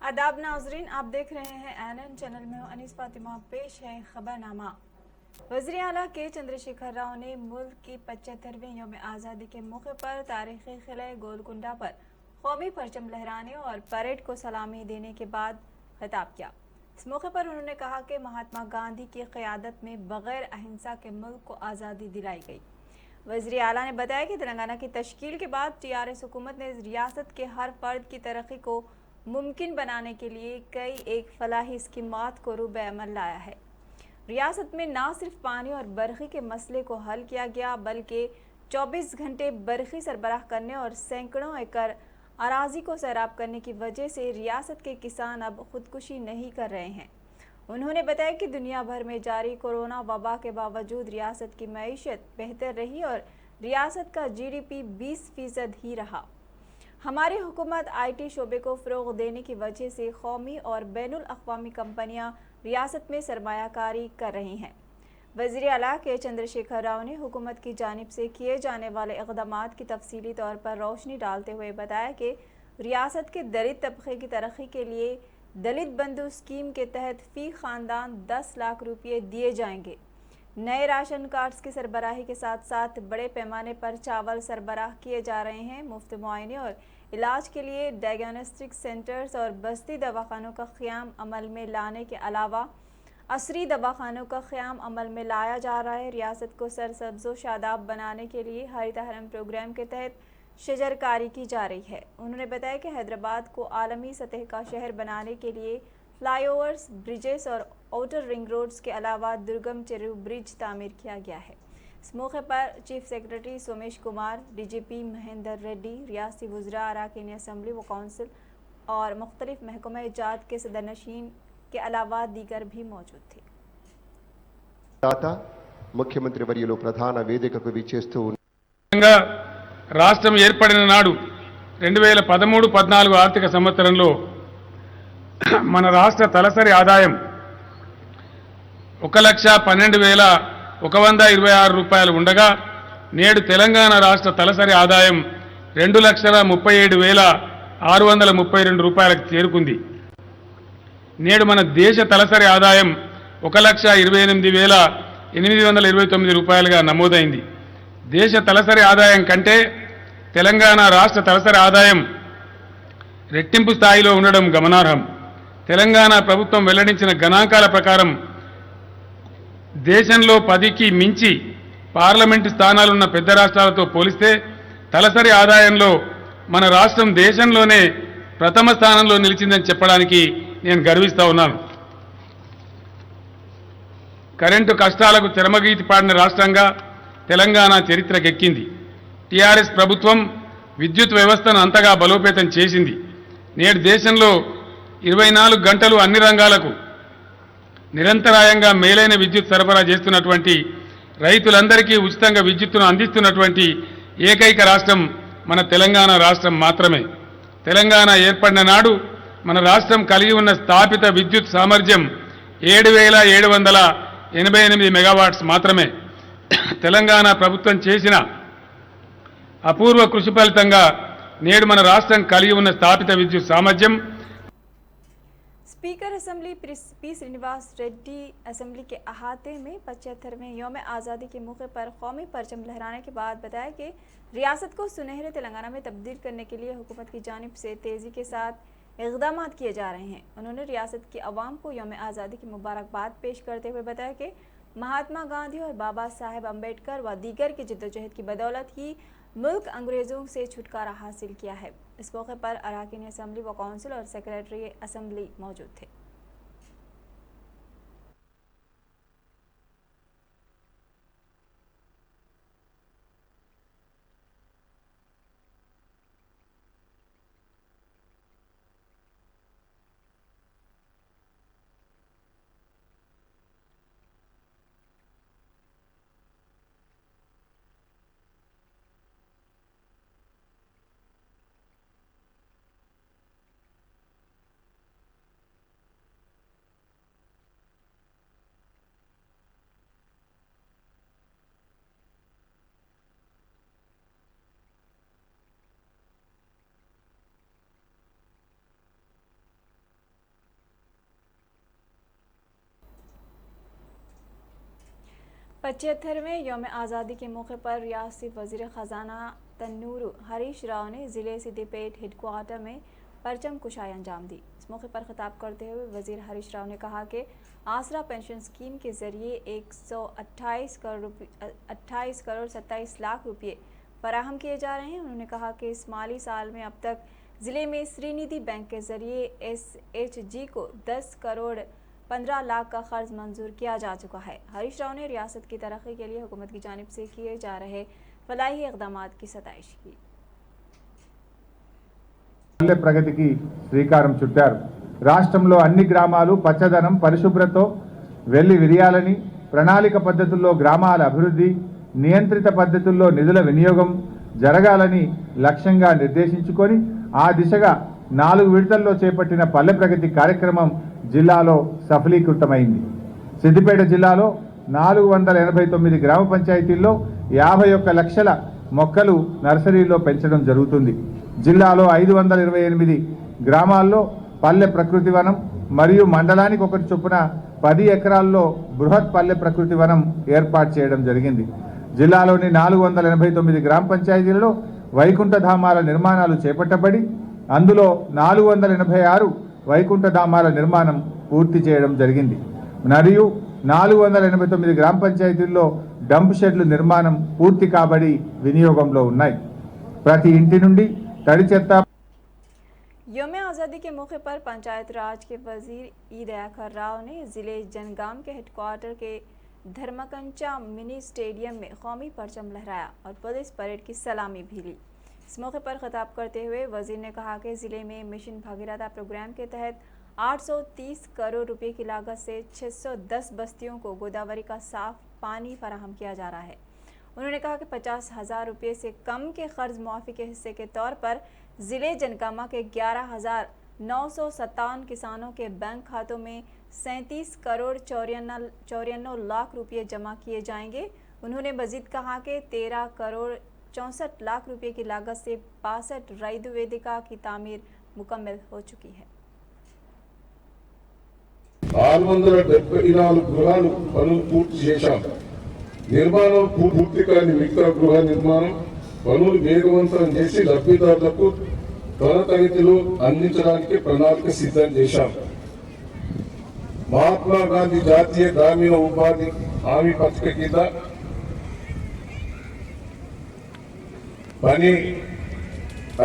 आदाब नाजरीन, आप देख रहे हैं एनएन चैनल में हूं अनीस फातिमा। पेश है खबरनामा। वज़ीर आला के चंद्रशेखर राव ने मुल्क की 75वें यौम आज़ादी के मौके पर तारीखी किले गोलकुंडा पर कौमी परचम लहराने और परेड को सलामी देने के बाद खिताब किया। इस मौके पर उन्होंने कहा कि महात्मा गांधी की क़यादत में बगैर अहिंसा के मुल्क को आज़ादी दिलाई गई। वज़ीर आला ने बताया कि तेलंगाना की तश्कील के बाद टीआरएस हुकूमत ने रियासत के हर फर्द की तरक्की को मुमकिन बनाने के लिए कई एक फलाही स्कीमात को रूबे अमल लाया है। रियासत में न सिर्फ पानी और बरखी के मसले को हल किया गया, बल्कि 24 घंटे बरखी सरबराह करने और सैकड़ों एकड़ अराजी को सैराब करने की वजह से रियासत के किसान अब खुदकुशी नहीं कर रहे हैं। उन्होंने बताया कि दुनिया भर में जारी कोरोना वबा के बावजूद रियासत की मईशत बेहतर रही और रियासत का जीडीपी 20% ही रहा। हमारी हुकूमत आईटी शोबे को फ़रोग़ देने की वजह से कौमी और बैनुल अक़वामी कंपनियां रियासत में सरमायाकारी कर रही हैं। वज़ीर आला के चंद्रशेखर राव ने हुकूमत की जानिब से किए जाने वाले इक़दामात की तफसीली तौर पर रोशनी डालते हुए बताया कि रियासत के दलित तबके की तरक्की के लिए दलित बंधु स्कीम के तहत फ़ी ख़ानदान 10 लाख रुपये दिए जाएंगे। नए राशन कार्ड्स की सरबराही के साथ साथ बड़े पैमाने पर चावल सरबराह किए जा रहे हैं। मुफ्त मुआयने और इलाज के लिए डायग्नोस्टिक सेंटर्स और बस्ती दवाखानों का क़याम अमल में लाने के अलावा असरी दवाखानों का क़याम अमल में लाया जा रहा है। रियासत को सरसब्ज़ व शादाब बनाने के लिए हरित हरम प्रोग्राम के तहत शजरकारी की जा रही है। उन्होंने बताया कि हैदराबाद को आलमी सतह का शहर बनाने के लिए फ्लाईओवर्स, ब्रिजेस और आउटर रिंग रोड्स के अलावा दुर्गम चेरू ब्रिज तामीर किया गया है। इस मौके पर chief secretary Somesh Kumar, DGP Mahender Reddy, रियासी वज़रा, अरकान असम्बली व कौंसिल और मुख्तलिफ महकमा जात के सदरनशीन के अलावा दीगर भी मौजूद थे। ముఖ్యమంత్రి వర్యులు ప్రధాన వేదికకు విచ్చేస్తూ రాష్ట్రం ఏర్పడిన నాడు 2013-14 ఆర్థిక సంవత్సరంలో మన రాష్ట్ర తలసరి ఆదాయం 1,12,126 రూపాయలు ఉండగా నేడు తెలంగాణ రాష్ట్ర తలసరి ఆదాయం 2,37,632 రూపాయలకు చేరుకుంది. నేడు మన దేశ తలసరి ఆదాయం 1,28,829 రూపాయలుగా నమోదైంది. దేశ తలసరి ఆదాయం కంటే తెలంగాణ రాష్ట్ర తలసరి ఆదాయం రెట్టింపు స్థాయిలో ఉండడం గమనార్హం. తెలంగాణ ప్రభుత్వం వెల్లడించిన గణాంకాల ప్రకారం దేశంలో 10కి మించి పార్లమెంటు స్థానాలున్న పెద్ద రాష్ట్రాలతో పోలిస్తే తలసరి ఆదాయంలో మన రాష్ట్రం దేశంలోనే ప్రథమ స్థానంలో నిలిచిందని చెప్పడానికి నేను గర్విస్తా ఉన్నాను. కరెంటు కష్టాలకు చరమగీతి పాడిన రాష్ట్రంగా తెలంగాణ చరిత్రకెక్కింది. టీఆర్ఎస్ ప్రభుత్వం విద్యుత్ వ్యవస్థను అంతగా బలోపేతం చేసింది. నేడు దేశంలో 24 గంటలు అన్ని రంగాలకు నిరంతరాయంగా మేలైన విద్యుత్ సరఫరా చేస్తున్నటువంటి, రైతులందరికీ ఉచితంగా విద్యుత్తును అందిస్తున్నటువంటి ఏకైక రాష్ట్రం మన తెలంగాణ రాష్ట్రం మాత్రమే. తెలంగాణ ఏర్పడిన నాడు మన రాష్ట్రం కలిగి ఉన్న స్థాపిత విద్యుత్ సామర్థ్యం 7,788 మెగావాట్స్ మాత్రమే. తెలంగాణ ప్రభుత్వం చేసిన అపూర్వ కృషి ఫలితంగా నేడు మన రాష్ట్రం కలిగి ఉన్న స్థాపిత విద్యుత్ సామర్థ్యం. Speaker assembly P Srinivas Reddy assembly के अहाते में 75वें यौम आज़ादी के मौके पर कौमी परचम लहराने के बाद बताया कि रियासत को सुनहरे तेलंगाना में तब्दील करने के लिए हुकूमत की जानिब से तेज़ी के साथ इक़दामात किए जा रहे हैं। उन्होंने रियासत की अवाम को यौम आज़ादी की मुबारकबाद पेश करते हुए बताया कि महात्मा गांधी और बाबा साहेब अम्बेडकर व दीगर की जद्दोजहद की बदौलत ही मुल्क अंग्रेज़ों से छुटकारा हासिल किया है। इस मौके पर अरकान असम्बली व कौंसिल और सेक्रेटरी असम्बली मौजूद थे। 75वें यौम आज़ादी के मौके पर रियासती वज़ीर ख़जाना तन्नूर हरीश राव ने ज़िले सिद्दीपेट हेडक्वार्टर में परचम कुशाई अंजाम दी। इस मौके पर खिताब करते हुए वज़ीर हरीश राव ने कहा कि आसरा पेंशन स्कीम के ज़रिए 128 करोड़ 27 लाख रुपये फराहम किए जा रहे हैं। उन्होंने कहा कि इस माली साल में अब तक ज़िले में श्रीनिधि बैंक के ज़रिए SHG को 10 करोड़ 15 लाख का कर्ज मंजूर किया जा चुका है। हरीश राव ने रियासत की तरक्की के लिए हुकूमत की जानिब से किए जा रहे फलाही इक़दामात की सताइश की। ప్రగతికి శ్రీకారం చుట్టారు। రాష్ట్రంలో అన్ని గ్రామాలు పచ్చదనం పరిశుభ్రతతో వెళ్లి విరియాలని, ప్రణాళిక పద్ధతుల్లో గ్రామాల అభివృద్ధి, నియంత్రిత పద్ధతుల్లో నిధుల వినియోగం జరగాలని లక్ష్యంగా నిర్దేశించుకొని ఆ దిశగా 4 విడతల్లో చేపట్టిన పల్లె ప్రగతి కార్యక్రమం జిల్లాలో సఫలీకృతమైంది। సిద్దిపేట జిల్లాలో 489 గ్రామ పంచాయతీల్లో 51 లక్షల మొక్కలు నర్సరీలో పెంచడం జరుగుతుంది। జిల్లాలో 528 గ్రామాల్లో పల్లె ప్రకృతి వనం మరియు మండలానికి ఒకటి చొప్పున 10 ఎకరాల్లో బృహత్ పల్లె ప్రకృతి వనం ఏర్పాటు చేయడం జరిగింది। జిల్లాలోని 489 గ్రామ పంచాయతీలలో వైకుంఠధామాల నిర్మాణాలు చేపట్టబడి అందులో 486 వైకుంఠధామాల నిర్మాణం పూర్తి చేయడం జరిగింది మరియు 489 గ్రామ పంచాయతీల్లో డంప్ షెడ్లు నిర్మాణం పూర్తి కాబడి వినియోగంలో ఉన్నాయి। ప్రతి ఇంటి నుండి तड़ी చెత్త। यौम आज़ादी के मौके पर पंचायत राज के वजीर ई दयाकर राव ने ज़िले जनगाम के हेडक्वार्टर के धर्मकंचा मिनी स्टेडियम में कौमी परचम लहराया और पुलिस परेड की सलामी भी ली। इस मौके पर खिताब करते हुए वजीर ने कहा कि ज़िले में मिशन भागीरथ प्रोग्राम के तहत 830 करोड़ रुपए की लागत से 610 बस्तियों को गोदावरी का साफ पानी फराहम किया जा रहा है। उन्होंने कहा कि 50,000 रुपये से कम के कर्ज मुआफ़ी के हिस्से के तौर पर ज़िले जनगामा के 11,957 किसानों के बैंक खातों में 37 करोड़ 94 लाख रुपये जमा किए जाएंगे। उन्होंने मजीद कहा कि 13 करोड़ 64 लाख रुपये की लागत से 62 रईद वेदिका की तामीर मुकम्मल हो चुकी है। 674 గృహాలు పనులు పూర్తి చేశాం। నిర్మాణం పూర్తి కాని మిగతా గృహ నిర్మాణం పనులు వేగవంతం చేసి లబ్ధిదారులకు త్వరితగతిలో అందించడానికి ప్రణాళిక సిద్ధం చేశాం। మహాత్మా గాంధీ జాతీయ గ్రామీణ ఉపాధి హామీ పథకం కింద పని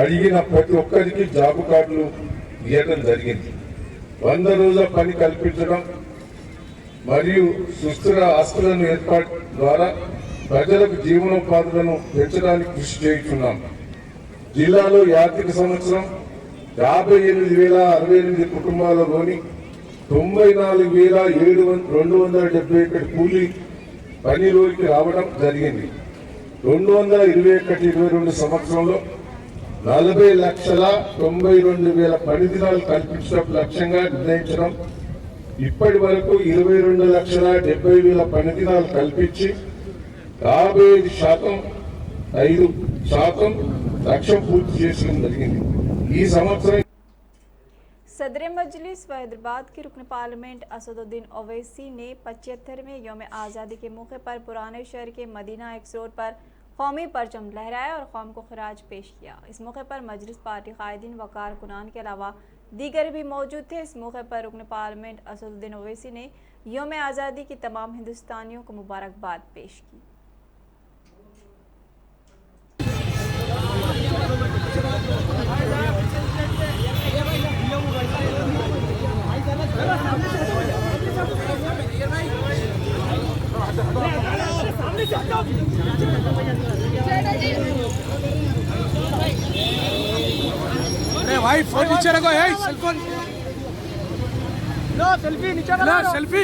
అడిగిన ప్రతి ఒక్కరికి జాబ్ కార్డులు ఇవ్వడం జరిగింది। 100 రోజుల పని కల్పించడం మరియు సుస్థిర ఆస్తులను ఏర్పాటు ద్వారా ప్రజలకు జీవనోపాధులను పెంచడానికి కృషి చేస్తున్నాం। జిల్లాలో ఈ ఆర్థిక సంవత్సరం 58,068 కుటుంబాలలోని 94,271 కూలీ పనిలోకి రావడం జరిగింది। 2021-22 సంవత్సరంలో 40,92,000 పని దినాలు కల్పించడం లక్ష్యంగా నిర్ణయించడం ఇప్పటి వరకు 22,70,000 పని దినాలు కల్పించి 55% లక్ష్యం పూర్తి చేయడం జరిగింది। ఈ సంవత్సరం सदर मजलिस व हैदराबाद के रुकन पार्लियामेंट असदुद्दीन ओवैसी ने 75वें यौम आज़ादी के मौके पर पुराने शहर के मदीना एक्स रोड पर कौमी परचम लहराया और कौम को खराज पेश किया। इस मौके पर मजलिस पार्टी कायदीन व कारकुनान के अलावा दीगर भी मौजूद थे। इस मौके पर रुकन पार्लियामेंट असदुद्दीन ओवैसी ने यौम आज़ादी की तमाम हिंदुस्तानियों को मुबारकबाद पेश की। अरे भाई फोन नीचे रखो, है सेलफोन लो, सेल्फी नीचे लो, सेल्फी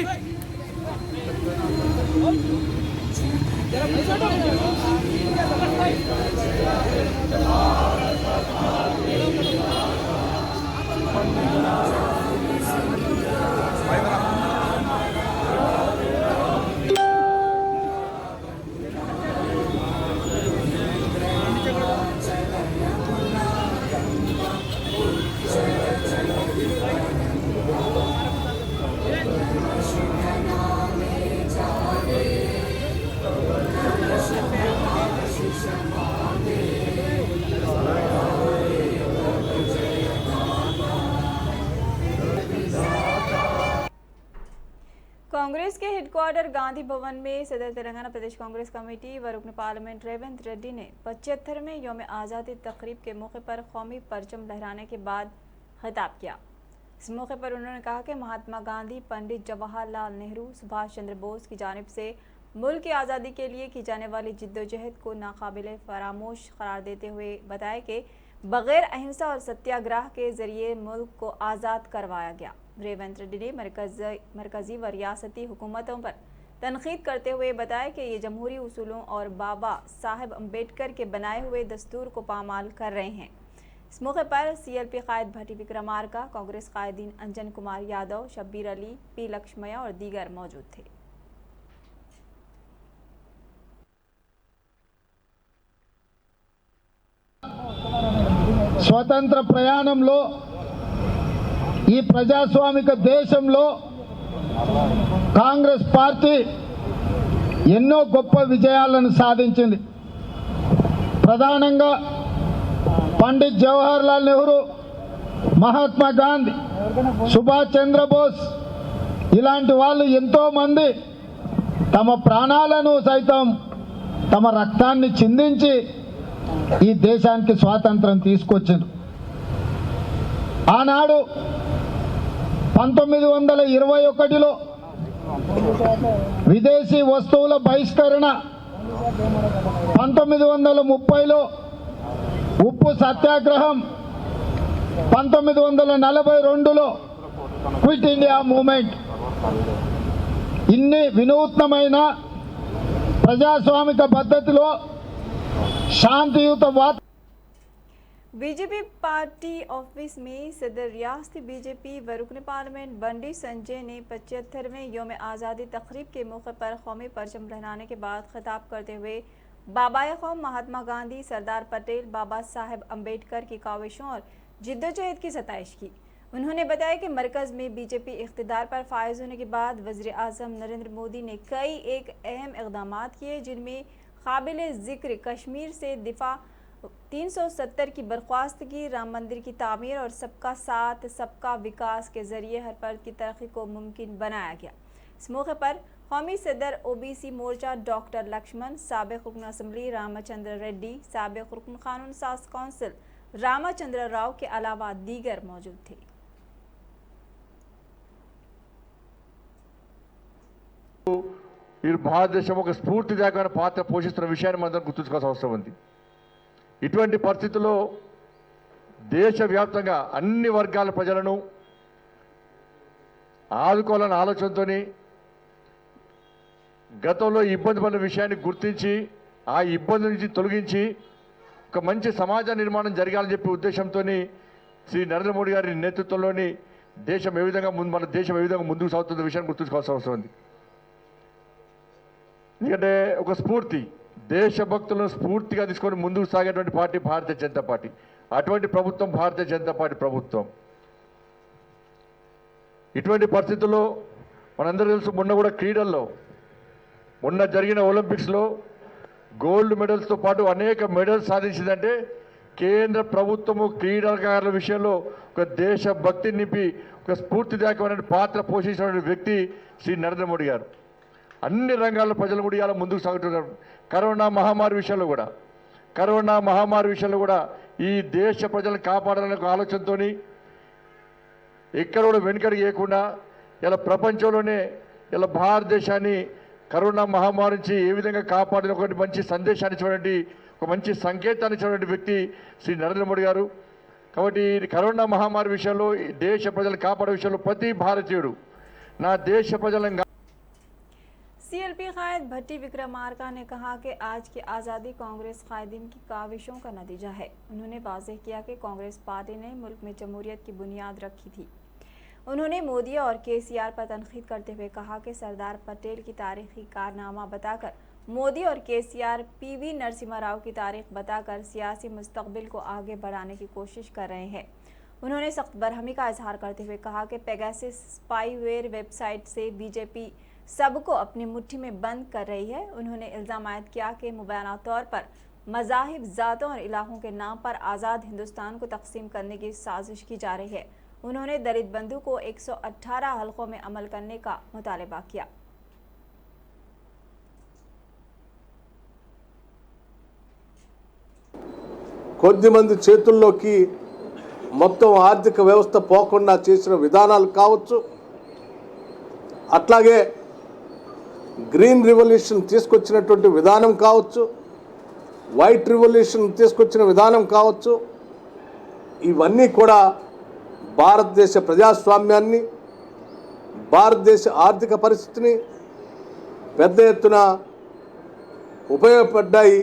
कांग्रेस के हेडक्वार्टर गांधी भवन में सदर तेलंगाना प्रदेश कांग्रेस कमेटी व रुकन पार्लियामेंट रेवंत रेड्डी ने 75वें यौम आज़ादी तकरीब के मौके पर कौमी परचम लहराने के बाद खिताब किया। इस मौके पर उन्होंने कहा कि महात्मा गांधी, पंडित जवाहरलाल नेहरू, सुभाष चंद्र बोस की जानिब से मुल्क की आज़ादी के लिए की जाने वाली जिद्दोजहद को नाकाबिले फरामोश करार देते हुए बताया कि बगैर अहिंसा और सत्याग्रह के जरिए मुल्क को आज़ाद करवाया गया। रेवंत रेड्डी ने मरकजी व रियासती हुकूमतों पर तनकीद करते हुए बताया कि ये जमहूरी उसूलों और बाबा साहेब अम्बेडकर के बनाए हुए दस्तूर को पामाल कर रहे हैं। इस मौके पर CLP कायद भट्टी विक्रमार्का, कांग्रेस कायदीन अंजन कुमार यादव, शब्बीर अली, P लक्ष्मया और दीगर मौजूद थे। స్వతంత్ర ప్రయాణంలో ఈ ప్రజాస్వామిక దేశంలో కాంగ్రెస్ పార్టీ ఎన్నో గొప్ప విజయాలను సాధించింది. ప్రధానంగా పండిత్ జవహర్లాల్ నెహ్రూ, మహాత్మా గాంధీ, సుభాష్ చంద్రబోస్ ఇలాంటి వాళ్ళు ఎంతో మంది తమ ప్రాణాలను సైతం తమ రక్తాన్ని చిందించి ఈ దేశానికి స్వాతంత్రం తీసుకొచ్చారు. ఆనాడు 1921లో విదేశీ వస్తువుల బహిష్కరణ, 1930లో ఉప్పు సత్యాగ్రహం, 1942లో క్విట్ ఇండియా మూవ్మెంట్, ఇన్ని వినూత్నమైన ప్రజాస్వామిక పద్ధతిలో शांतियुत वातावरण। बीजेपी पार्टी ऑफिस में सदर रियासती बीजेपी व रुकन पार्लियामेंट बंडी संजय ने 75वें यौम आज़ादी तकरीब के मौके पर कौमी परचम लहराने के बाद खिताब करते हुए बाबाए कौम महात्मा गांधी, सरदार पटेल, बाबा साहेब अम्बेडकर की काविशों और जिद्दोजहद की सताइश की। उन्होंने बताया कि मरकज़ में बीजेपी इख्तिदार पर फायज होने के बाद वज़ीर आज़म नरेंद्र मोदी ने कई एक अहम इक़दाम किए, जिनमें काबिल ज़िक्र कश्मीर से दिफा, 370 की बर्खास्तगी, राम मंदिर की तामीर और सबका साथ सबका विकास के जरिए हर फर्द की तरक्की को मुमकिन बनाया गया। इस मौके पर कौमी सदर OBC मोर्चा डॉक्टर लक्ष्मण, साबिक़ रुकन असम्बली रामचंद्र रेड्डी, साबिक़ रुकन कानून साज कौंसिल रामचंद्र राव के अलावा दीगर मौजूद थे। ఈ భారతదేశం ఒక స్ఫూర్తిదాయకమైన పాత్ర పోషిస్తున్న విషయాన్ని మనం గుర్తుంచుకోవాల్సిన అవసరం ఉంది. ఇటువంటి పరిస్థితుల్లో దేశవ్యాప్తంగా అన్ని వర్గాల ప్రజలను ఆదుకోవాలన్న ఆలోచనతో గతంలో ఇబ్బంది పడిన విషయాన్ని గుర్తించి ఆ ఇబ్బంది నుంచి తొలగించి ఒక మంచి సమాజ నిర్మాణం జరగాలని చెప్పే ఉద్దేశంతో శ్రీ నరేంద్ర మోడీ గారి నేతృత్వంలోని దేశం ఏ విధంగా మన దేశం ఏ విధంగా ముందుకు సాగుతున్న విషయాన్ని గుర్తుంచుకోవాల్సిన అవసరం ఉంది. ఎందుకంటే ఒక స్ఫూర్తి, దేశభక్తులను స్ఫూర్తిగా తీసుకొని ముందుకు సాగేటువంటి పార్టీ భారతీయ జనతా పార్టీ. అటువంటి ప్రభుత్వం భారతీయ జనతా పార్టీ ప్రభుత్వం. ఇటువంటి పరిస్థితుల్లో మనందరూ తెలుసు, మొన్న కూడా క్రీడల్లో మొన్న జరిగిన ఒలింపిక్స్లో గోల్డ్ మెడల్స్తో పాటు అనేక మెడల్స్ సాధించిందంటే కేంద్ర ప్రభుత్వము క్రీడాకారుల విషయంలో ఒక దేశభక్తిని నింపి ఒక స్ఫూర్తిదాయకమైన పాత్ర పోషించిన వ్యక్తి శ్రీ నరేంద్ర మోడీ గారు. అన్ని రంగాల్లో ప్రజలు కూడా ఇలా ముందుకు సాగుతున్నారు. కరోనా మహమ్మారి విషయంలో కూడా ఈ దేశ ప్రజలను కాపాడాలనే ఆలోచనతో ఎక్కడ కూడా వెనుకడుగు వేయకుండా ఇలా ప్రపంచంలోనే ఇలా భారతదేశాన్ని కరోనా మహమ్మారి నుంచి ఏ విధంగా కాపాడిన ఒకటి మంచి సందేశాన్ని ఇచ్చినటువంటి, ఒక మంచి సంకేతాన్ని ఇచ్చినటువంటి వ్యక్తి శ్రీ నరేంద్ర మోడీ గారు. కాబట్టి కరోనా మహమ్మారి విషయంలో దేశ ప్రజలను కాపాడే విషయంలో ప్రతి భారతీయుడు నా దేశ ప్రజలను CLP कायद भट्टी विक्रमार्का ने कहा कि आज की आज़ादी कांग्रेस कायदीन की काविशों का नतीजा है। उन्होंने वाज़ेह किया कि कांग्रेस पार्टी ने मुल्क में जमहूरियत की बुनियाद रखी थी। उन्होंने मोदी और KCR पर तनकीद करते हुए कहा कि सरदार पटेल की तारीखी कारनामा बताकर मोदी और KCR PV नरसिम्हा राव की तारीख बताकर सियासी मुस्तकबिल को आगे बढ़ाने की कोशिश कर रहे हैं। उन्होंने सख्त बरहमी का इजहार करते हुए कहा कि पेगासस स्पाईवेयर वेबसाइट से बीजेपी सबको अपनी मुट्ठी में बंद कर रही है। उन्होंने इल्ज़ाम आयद किया कि मुबैना तौर पर मज़ाहिब, ज़ातों और इलाकों के नाम पर आज़ाद हिंदुस्तान को तकसीम करने की साजिश की जा रही है उन्होंने दलित बंधु को 118 हलकों में अमल करने का मुतालबा किया। కొద్దిమంది చేతుల్లోకి మొత్తం ఆర్థిక వ్యవస్థ పోకుండా చేసిన విధానాలు కావచ్చు, అట్లాగే గ్రీన్ రివల్యూషన్ తీసుకొచ్చినటువంటి విధానం కావచ్చు, వైట్ రివల్యూషన్ తీసుకొచ్చిన విధానం కావచ్చు, ఇవన్నీ కూడా భారతదేశ ప్రజాస్వామ్యాన్ని, భారతదేశ ఆర్థిక పరిస్థితిని పెద్ద ఎత్తున ఉపయోగపడ్డాయి.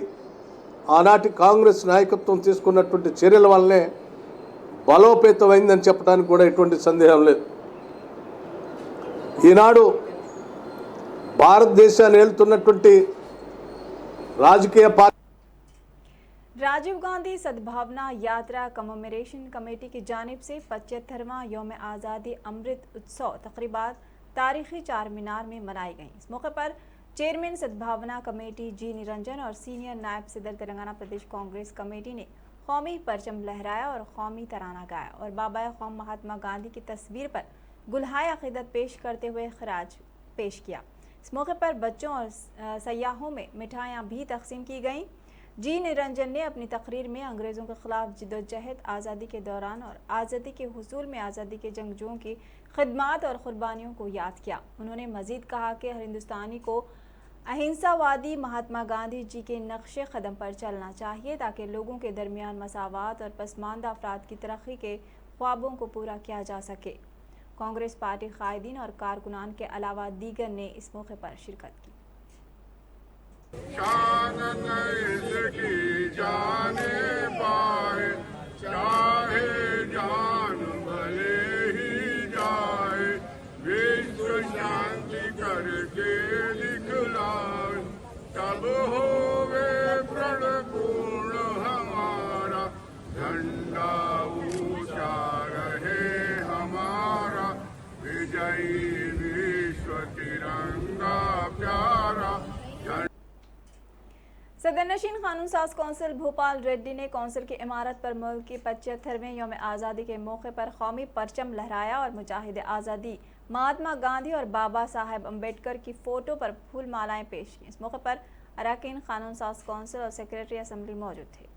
ఆనాటి కాంగ్రెస్ నాయకత్వం తీసుకున్నటువంటి చర్యల వల్లనే బలోపేతమైందని చెప్పడానికి కూడా ఎటువంటి సందేహం లేదు. ఈనాడు భారతదేశాన్ని ఏలుతున్నటువంటి రాజకీయ పార్టీ राजीव गांधी सद्भावना यात्रा कमेमोरेशन कमेटी की जानिब से 75वां यौम आज़ादी अमृत उत्सव तकरीबात तारीखी चार मीनार में मनाई गई। इस मौके पर चेयरमैन सद्भावना कमेटी जी निरंजन और सीनियर नायब सदर तेलंगाना प्रदेश कांग्रेस कमेटी ने कौमी परचम लहराया और कौमी तराना गाया और बाबा कौम महात्मा गांधी की तस्वीर पर गुलहाए अकीदत पेश करते हुए खराज पेश किया। इस मौके पर बच्चों और सयाहों में मिठाइयाँ भी तकसीम की गईं। जी निरंजन ने अपनी तकरीर में अंग्रेज़ों के खिलाफ जिद्दोजहद, आज़ादी के दौरान और आज़ादी के हुसूल में आज़ादी के जंगजुओं की खिदमात और कुर्बानियों को याद किया। उन्होंने मज़ीद कहा कि हर हिंदुस्तानी को अहिंसावादी महात्मा गांधी जी के नक्शे कदम पर चलना चाहिए ताकि लोगों के दरमियान मसावात और पसमानदा अफराद की तरक्की के ख्वाबों को पूरा किया जा सके। कांग्रेस पार्टी कायदीन और कारकुनान के अलावा दीगर ने इस मौके पर शिरकत की। शान की जाने पाए चाहे जान भले ही जाए, विश्व शांति करके दिखलाए, तब होवे प्रण पूर्ण हमारा, झंडा ऊंचा रहे हमारा, विजयी विश्व तिरंगा प्यारा। सदर नशीन कानून साज कौंसिल भोपाल रेड्डी ने कौंसिल की इमारत पर मुल्क की 75वें यौम आज़ादी के मौके पर कौमी परचम लहराया और मुजाहिद आज़ादी महात्मा गांधी और बाबा साहेब अम्बेडकर की फ़ोटो पर फूल मालाएं पेश की। इस मौके पर अरकान कानून साज कौंसिल और सेक्रेटरी असम्बली मौजूद थे।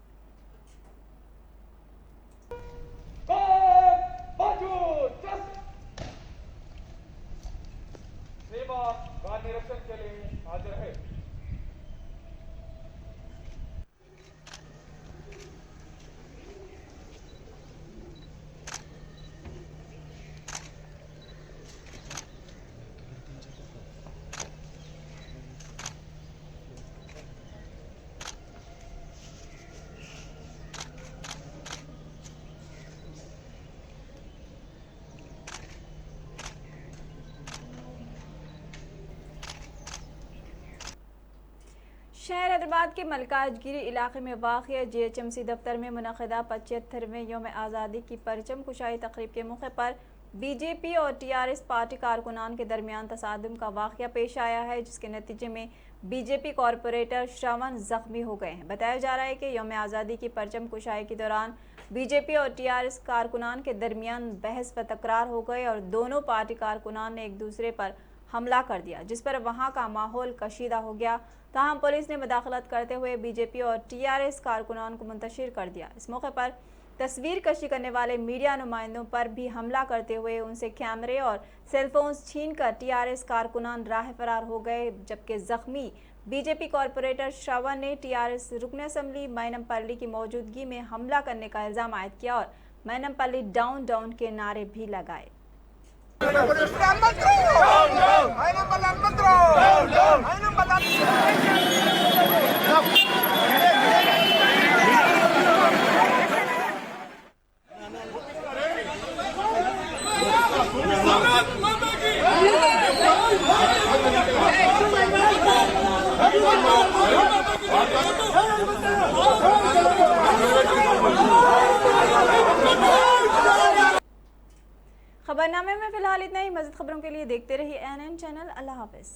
शहर हैदराबाद के मलकाजगिरी इलाके में वाक़िया GHMC दफ्तर में मुनक़िदा 75वें यौम आज़ादी की परचम कुशाई तकरीब के मौके पर बीजेपी और TRS पार्टी कारकुनान के दरमियान तसादुम का वाक़िया पेश आया है, जिसके नतीजे में बीजेपी कॉरपोरेटर श्रवण जख्मी हो गए हैं। बताया जा रहा है कि यौम आज़ादी की परचम कुशाई के दौरान बीजेपी और TRS कारकुनान के दरमियान बहस व तकरार हो गए और दोनों पार्टी कारकुनान ने एक दूसरे पर हमला कर दिया, जिस पर वहां का माहौल कशीदा हो गया। ताहम पुलिस ने मुदाखलत करते हुए बीजेपी और TRS कारकुनान को मुंतशिर कर दिया। इस मौके पर तस्वीर कशी करने वाले मीडिया नुमाइंदों पर भी हमला करते हुए उनसे कैमरे और सेलफोन्स छीनकर TRS कारकुनान राह फरार हो गए, जबकि जख्मी बीजेपी कॉरपोरेटर श्रवण ने TRS रुकन असम्बली मैनमपल्ली की मौजूदगी में हमला करने का इल्ज़ाम आयद किया और मैनमपल्ली डाउन डाउन के नारे भी लगाए। खबरनामे में फिलहाल इतना ही। मज़ीद खबरों के लिए देखते रहिए ANN चैनल। अल्लाह हाफ़िज़।